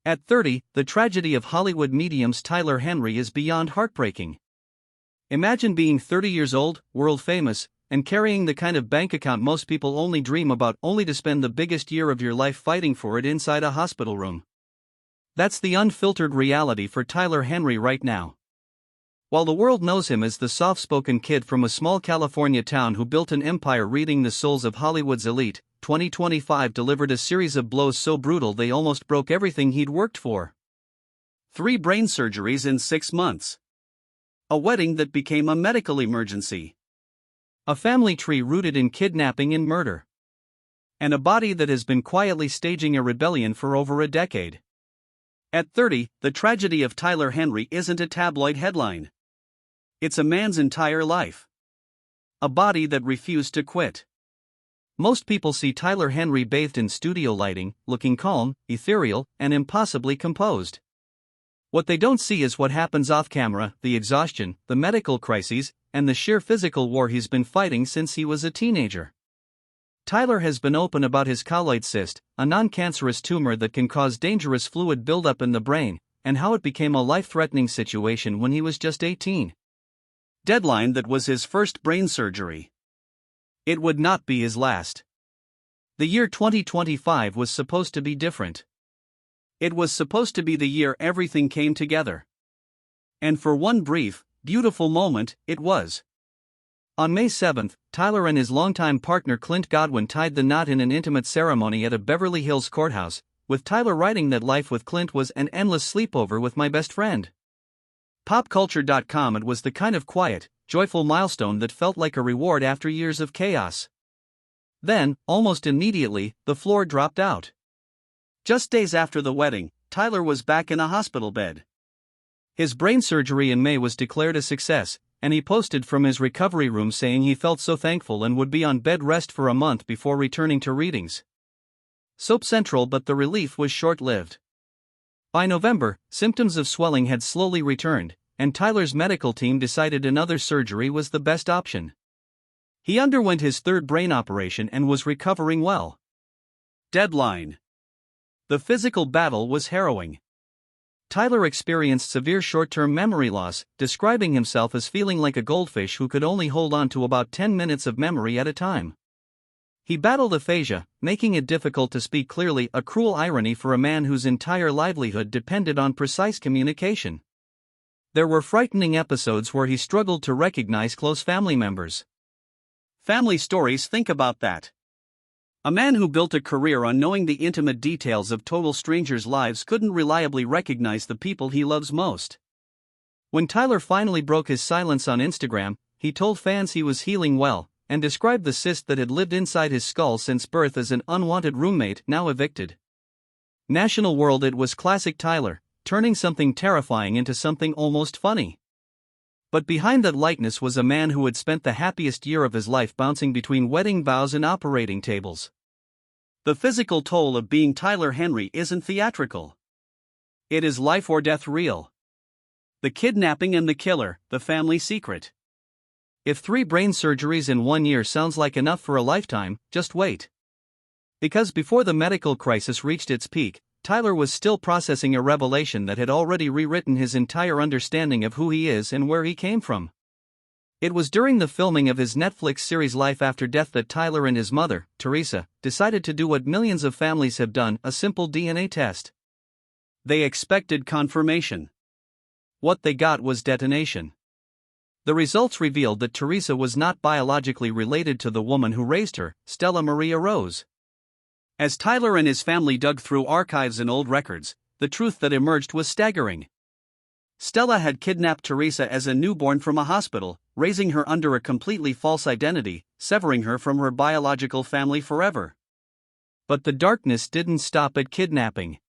At 30, the tragedy of Hollywood mediums Tyler Henry is beyond heartbreaking. Imagine being 30 years old, world famous, and carrying the kind of bank account most people only dream about, only to spend the biggest year of your life fighting for it inside a hospital room. That's the unfiltered reality for Tyler Henry right now. While the world knows him as the soft-spoken kid from a small California town who built an empire reading the souls of Hollywood's elite, 2025 delivered a series of blows so brutal they almost broke everything he'd worked for. 3 brain surgeries in 6 months. A wedding that became a medical emergency. A family tree rooted in kidnapping and murder. And a body that has been quietly staging a rebellion for over a decade. At 30, the tragedy of Tyler Henry isn't a tabloid headline. It's a man's entire life. A body that refused to quit. Most people see Tyler Henry bathed in studio lighting, looking calm, ethereal, and impossibly composed. What they don't see is what happens off camera, the exhaustion, the medical crises, and the sheer physical war he's been fighting since he was a teenager. Tyler has been open about his colloid cyst, a non-cancerous tumor that can cause dangerous fluid buildup in the brain, and how it became a life-threatening situation when he was just 18. Deadline that was his first brain surgery. It would not be his last. The year 2025 was supposed to be different. It was supposed to be the year everything came together. And for one brief, beautiful moment, it was. On May 7, Tyler and his longtime partner Clint Godwin tied the knot in an intimate ceremony at a Beverly Hills courthouse, with Tyler writing that life with Clint was an endless sleepover with my best friend. PopCulture.com. It was the kind of quiet, joyful milestone that felt like a reward after years of chaos. Then, almost immediately, the floor dropped out. Just days after the wedding, Tyler was back in a hospital bed. His brain surgery in May was declared a success, and he posted from his recovery room saying he felt so thankful and would be on bed rest for a month before returning to readings. Soap Central, but the relief was short-lived. By November, symptoms of swelling had slowly returned, and Tyler's medical team decided another surgery was the best option. He underwent his 3rd brain operation and was recovering well. Deadline. The physical battle was harrowing. Tyler experienced severe short-term memory loss, describing himself as feeling like a goldfish who could only hold on to about 10 minutes of memory at a time. He battled aphasia, making it difficult to speak clearly, a cruel irony for a man whose entire livelihood depended on precise communication. There were frightening episodes where he struggled to recognize close family members. Family stories, think about that. A man who built a career on knowing the intimate details of total strangers' lives couldn't reliably recognize the people he loves most. When Tyler finally broke his silence on Instagram, he told fans he was healing well, and described the cyst that had lived inside his skull since birth as an unwanted roommate now evicted. National World. It was classic Tyler, turning something terrifying into something almost funny. But behind that lightness was a man who had spent the happiest year of his life bouncing between wedding vows and operating tables. The physical toll of being Tyler Henry isn't theatrical. It is life or death real. The kidnapping and the killer, the family secret. If 3 brain surgeries in 1 year sounds like enough for a lifetime, just wait. Because before the medical crisis reached its peak, Tyler was still processing a revelation that had already rewritten his entire understanding of who he is and where he came from. It was during the filming of his Netflix series Life After Death that Tyler and his mother, Teresa, decided to do what millions of families have done, a simple DNA test. They expected confirmation. What they got was detonation. The results revealed that Teresa was not biologically related to the woman who raised her, Stella Maria Rose. As Tyler and his family dug through archives and old records, the truth that emerged was staggering. Stella had kidnapped Teresa as a newborn from a hospital, raising her under a completely false identity, severing her from her biological family forever. But the darkness didn't stop at kidnapping.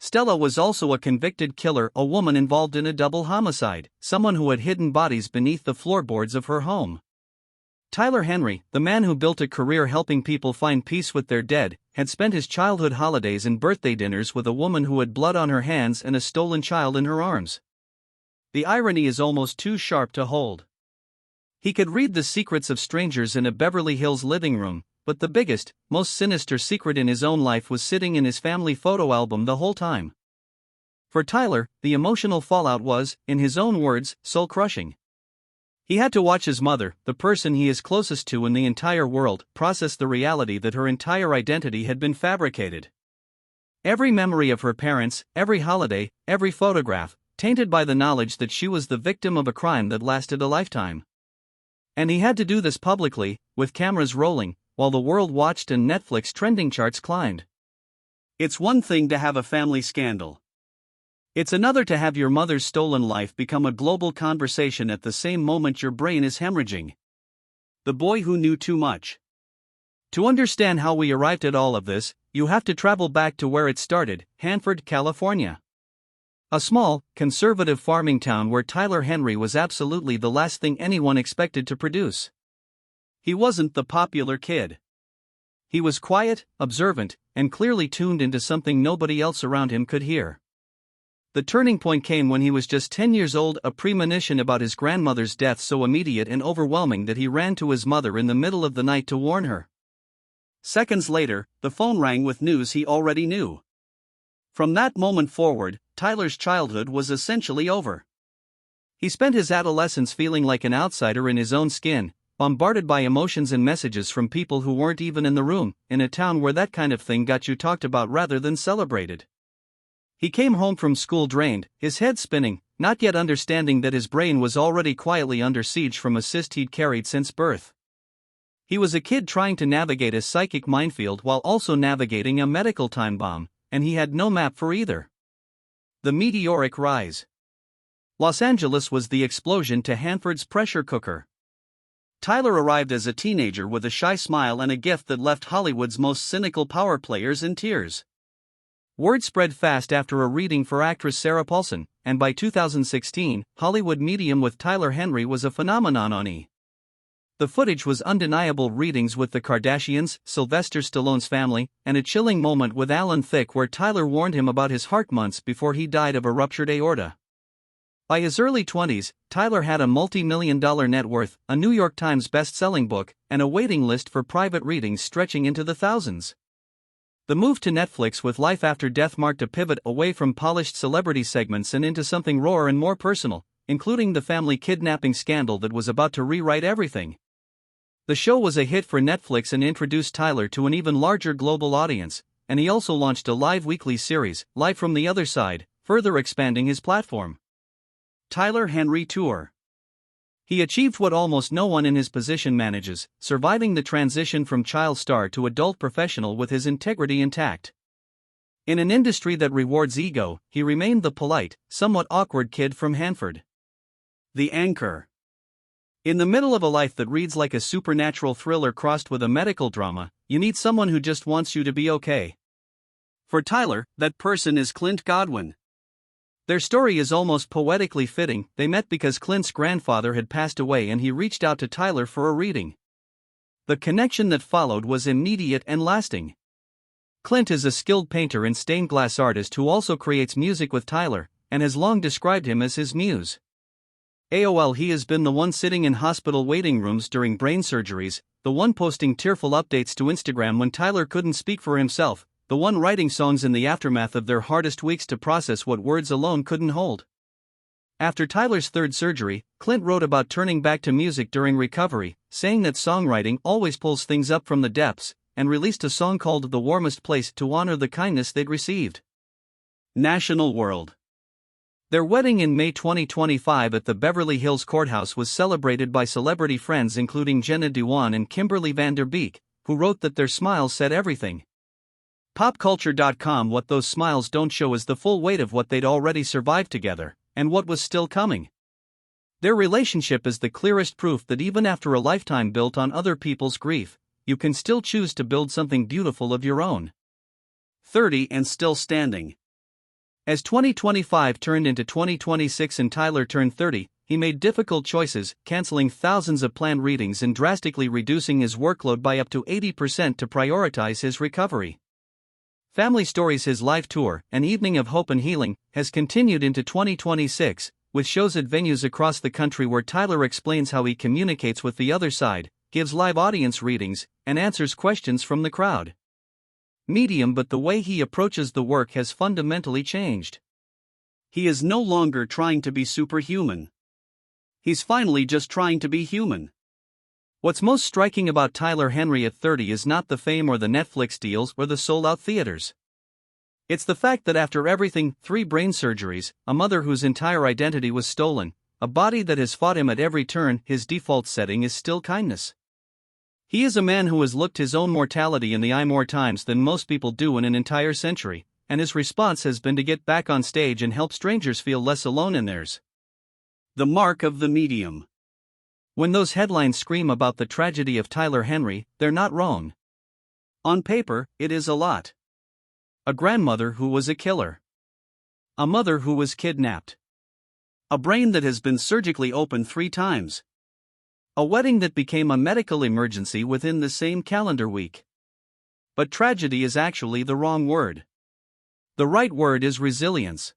Stella was also a convicted killer, a woman involved in a double homicide, someone who had hidden bodies beneath the floorboards of her home. Tyler Henry, the man who built a career helping people find peace with their dead, had spent his childhood holidays and birthday dinners with a woman who had blood on her hands and a stolen child in her arms. The irony is almost too sharp to hold. He could read the secrets of strangers in a Beverly Hills living room, but the biggest, most sinister secret in his own life was sitting in his family photo album the whole time. For Tyler, the emotional fallout was, in his own words, soul-crushing. He had to watch his mother, the person he is closest to in the entire world, process the reality that her entire identity had been fabricated. Every memory of her parents, every holiday, every photograph, tainted by the knowledge that she was the victim of a crime that lasted a lifetime. And he had to do this publicly, with cameras rolling, while the world watched and Netflix trending charts climbed. It's one thing to have a family scandal. It's another to have your mother's stolen life become a global conversation at the same moment your brain is hemorrhaging. The boy who knew too much. To understand how we arrived at all of this, you have to travel back to where it started, Hanford, California. A small, conservative farming town where Tyler Henry was absolutely the last thing anyone expected to produce. He wasn't the popular kid. He was quiet, observant, and clearly tuned into something nobody else around him could hear. The turning point came when he was just 10 years old, a premonition about his grandmother's death so immediate and overwhelming that he ran to his mother in the middle of the night to warn her. Seconds later, the phone rang with news he already knew. From that moment forward, Tyler's childhood was essentially over. He spent his adolescence feeling like an outsider in his own skin, bombarded by emotions and messages from people who weren't even in the room, in a town where that kind of thing got you talked about rather than celebrated. He came home from school drained, his head spinning, not yet understanding that his brain was already quietly under siege from a cyst he'd carried since birth. He was a kid trying to navigate a psychic minefield while also navigating a medical time bomb, and he had no map for either. The meteoric rise. Los Angeles was the explosion to Hanford's pressure cooker. Tyler arrived as a teenager with a shy smile and a gift that left Hollywood's most cynical power players in tears. Word spread fast after a reading for actress Sarah Paulson, and by 2016, Hollywood medium with Tyler Henry was a phenomenon on E! The footage was undeniable: readings with the Kardashians, Sylvester Stallone's family, and a chilling moment with Alan Thicke where Tyler warned him about his heart months before he died of a ruptured aorta. By his early 20s, Tyler had a multi-million-dollar net worth, a New York Times best-selling book, and a waiting list for private readings stretching into the thousands. The move to Netflix with Life After Death marked a pivot away from polished celebrity segments and into something rawer and more personal, including the family kidnapping scandal that was about to rewrite everything. The show was a hit for Netflix and introduced Tyler to an even larger global audience, and he also launched a live weekly series, Live from the Other Side, further expanding his platform. Tyler Henry Tour. He achieved what almost no one in his position manages, surviving the transition from child star to adult professional with his integrity intact. In an industry that rewards ego, he remained the polite, somewhat awkward kid from Hanford. The anchor. In the middle of a life that reads like a supernatural thriller crossed with a medical drama, you need someone who just wants you to be okay. For Tyler, that person is Clint Godwin. Their story is almost poetically fitting. They met because Clint's grandfather had passed away and he reached out to Tyler for a reading. The connection that followed was immediate and lasting. Clint is a skilled painter and stained glass artist who also creates music with Tyler, and has long described him as his muse. AOL: he has been the one sitting in hospital waiting rooms during brain surgeries, the one posting tearful updates to Instagram when Tyler couldn't speak for himself, the one writing songs in the aftermath of their hardest weeks to process what words alone couldn't hold. After Tyler's third surgery, Clint wrote about turning back to music during recovery, saying that songwriting always pulls things up from the depths, and released a song called The Warmest Place to honor the kindness they'd received. National World. Their wedding in May 2025 at the Beverly Hills Courthouse was celebrated by celebrity friends including Jenna Dewan and Kimberly Van Der Beek, who wrote that their smiles said everything. PopCulture.com: what those smiles don't show is the full weight of what they'd already survived together, and what was still coming. Their relationship is the clearest proof that even after a lifetime built on other people's grief, you can still choose to build something beautiful of your own. 30 and still standing. As 2025 turned into 2026 and Tyler turned 30, he made difficult choices, canceling thousands of planned readings and drastically reducing his workload by up to 80% to prioritize his recovery. Family Stories: his live tour, An Evening of Hope and Healing, has continued into 2026, with shows at venues across the country where Tyler explains how he communicates with the other side, gives live audience readings, and answers questions from the crowd. Medium, but the way he approaches the work has fundamentally changed. He is no longer trying to be superhuman. He's finally just trying to be human. What's most striking about Tyler Henry at 30 is not the fame or the Netflix deals or the sold-out theaters. It's the fact that after everything, 3 brain surgeries, a mother whose entire identity was stolen, a body that has fought him at every turn, his default setting is still kindness. He is a man who has looked his own mortality in the eye more times than most people do in an entire century, and his response has been to get back on stage and help strangers feel less alone in theirs. The mark of the medium. When those headlines scream about the tragedy of Tyler Henry, they're not wrong. On paper, it is a lot. A grandmother who was a killer. A mother who was kidnapped. A brain that has been surgically opened 3 times. A wedding that became a medical emergency within the same calendar week. But tragedy is actually the wrong word. The right word is resilience.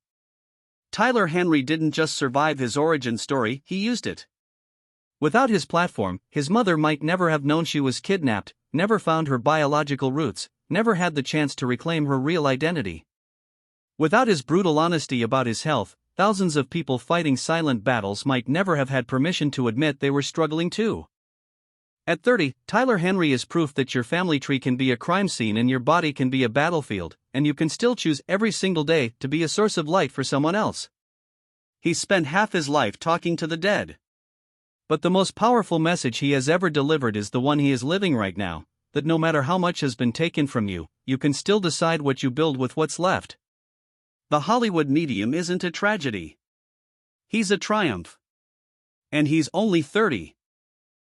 Tyler Henry didn't just survive his origin story, he used it. Without his platform, his mother might never have known she was kidnapped, never found her biological roots, never had the chance to reclaim her real identity. Without his brutal honesty about his health, thousands of people fighting silent battles might never have had permission to admit they were struggling too. At 30, Tyler Henry is proof that your family tree can be a crime scene and your body can be a battlefield, and you can still choose every single day to be a source of light for someone else. He spent half his life talking to the dead. But the most powerful message he has ever delivered is the one he is living right now, that no matter how much has been taken from you, you can still decide what you build with what's left. The Hollywood medium isn't a tragedy. He's a triumph. And he's only 30.